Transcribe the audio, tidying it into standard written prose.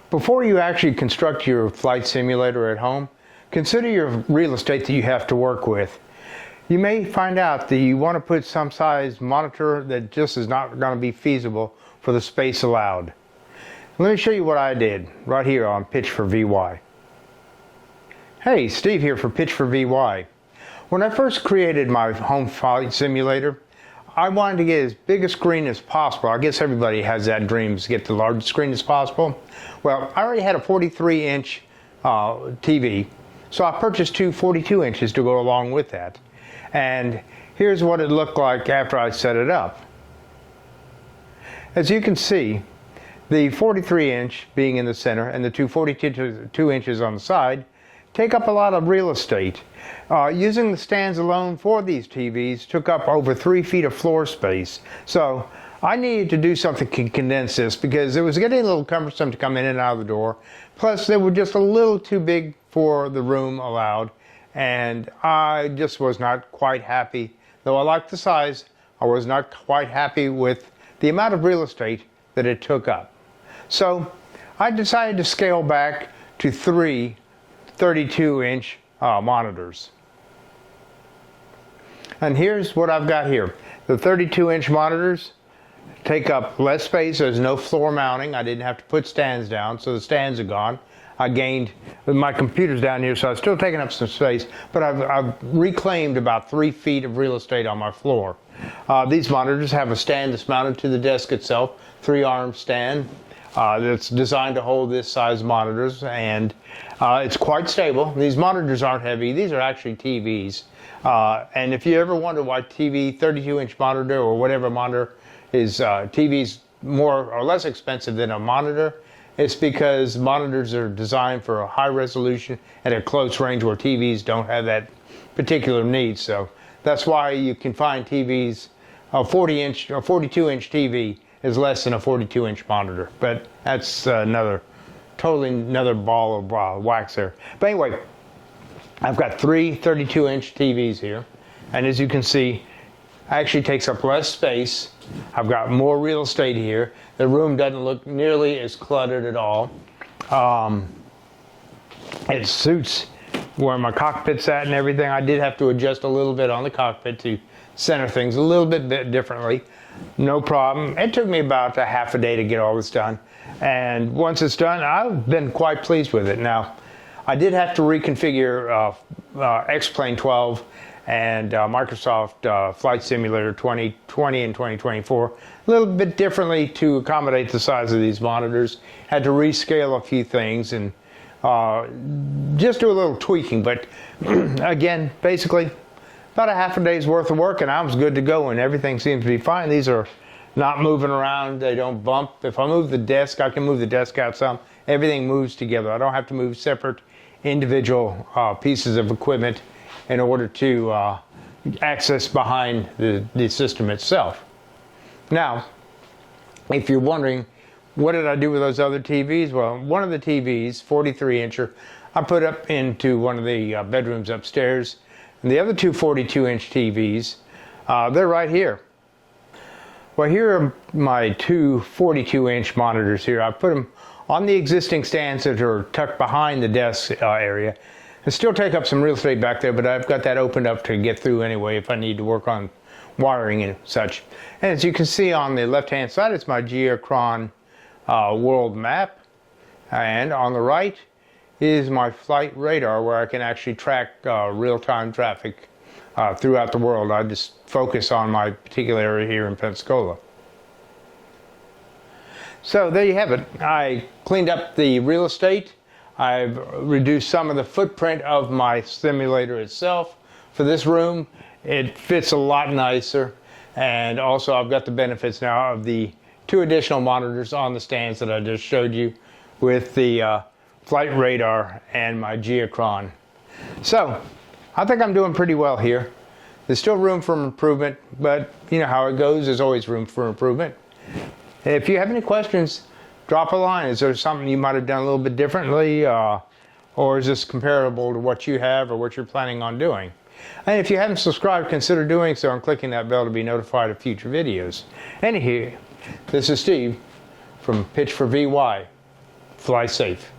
Before you actually construct your flight simulator at home, consider your real estate that you have to work with. You may find out that you want to put some size monitor that just is not going to be feasible for the space allowed. Let me show you what I did right here on Pitch for VY. Hey, Steve here for Pitch for VY. When I first created my home flight simulator, I wanted to get as big a screen as possible. I guess everybody has that dream, to get the largest screen as possible. Well, I already had a 43-inch TV, so I purchased two 42 inches to go along with that. And here's what it looked like after I set it up. As you can see, the 43-inch being in the center and the two 42 inches on the side take up a lot of real estate. Using the stands alone for these TVs took up over 3 feet of floor space. So I needed to do something to condense this because it was getting a little cumbersome to come in and out of the door. Plus they were just a little too big for the room allowed, and I just was not quite happy. Though I liked the size, I was not quite happy with the amount of real estate that it took up. So I decided to scale back to 3 32-inch monitors. And here's what I've got here. The 32-inch monitors take up less space. There's no floor mounting. I didn't have to put stands down, so the stands are gone. I gained, my computer's down here, so I'm still taking up some space, but I've reclaimed about 3 feet of real estate on my floor. These monitors have a stand that's mounted to the desk itself, 3-arm stand. That's designed to hold this size monitors, and it's quite stable. These monitors aren't heavy. These are actually TVs. And if you ever wonder why 32-inch monitor or whatever monitor is, TV's more or less expensive than a monitor, it's because monitors are designed for a high resolution at a close range where TVs don't have that particular need. So that's why you can find TVs, a 40-inch or 42-inch TV is less than a 42-inch monitor, but that's totally another ball of wax there. But anyway, I've got 3 32-inch TVs here, and as you can see, it actually takes up less space. I've got more real estate here. The room doesn't look nearly as cluttered at all. It suits where my cockpit's at and everything. I did have to adjust a little bit on the cockpit to center things a little bit differently. No problem. It took me about a half a day to get all this done, and once it's done, I've been quite pleased with it. Now, I did have to reconfigure X-Plane 12 and Microsoft Flight Simulator 2020 and 2024 a little bit differently to accommodate the size of these monitors. Had to rescale a few things and just do a little tweaking, but again, basically about a half a day's worth of work, and I was good to go, and everything seems to be fine. These are not moving around. They don't bump. If I move the desk, I can move the desk out some. Everything moves together. I don't have to move separate individual pieces of equipment in order to access behind the system itself. Now, if you're wondering, what did I do with those other TVs? Well, one of the TVs, 43-incher, I put up into one of the bedrooms upstairs. And the other two 42-inch TVs, they're right here. Well, here are my two 42-inch monitors here. I put them on the existing stands that are tucked behind the desk area. They still take up some real estate back there, but I've got that opened up to get through anyway if I need to work on wiring and such. And as you can see on the left-hand side, it's my Geochron world map. And on the right is my flight radar, where I can actually track real-time traffic throughout the world. I just focus on my particular area here in Pensacola. So there you have it. I cleaned up the real estate. I've reduced some of the footprint of my simulator itself. For this room, it fits a lot nicer, and also I've got the benefits now of the 2 additional monitors on the stands that I just showed you with the flight radar and my Geochron. So I think I'm doing pretty well here. There's still room for improvement, but you know how it goes. There's always room for improvement. If you have any questions, drop a line. Is there something you might have done a little bit differently, or is this comparable to what you have or what you're planning on doing? And if you haven't subscribed, consider doing so and clicking that bell to be notified of future videos. Anywho, this is Steve from Pitch for VY. Fly safe.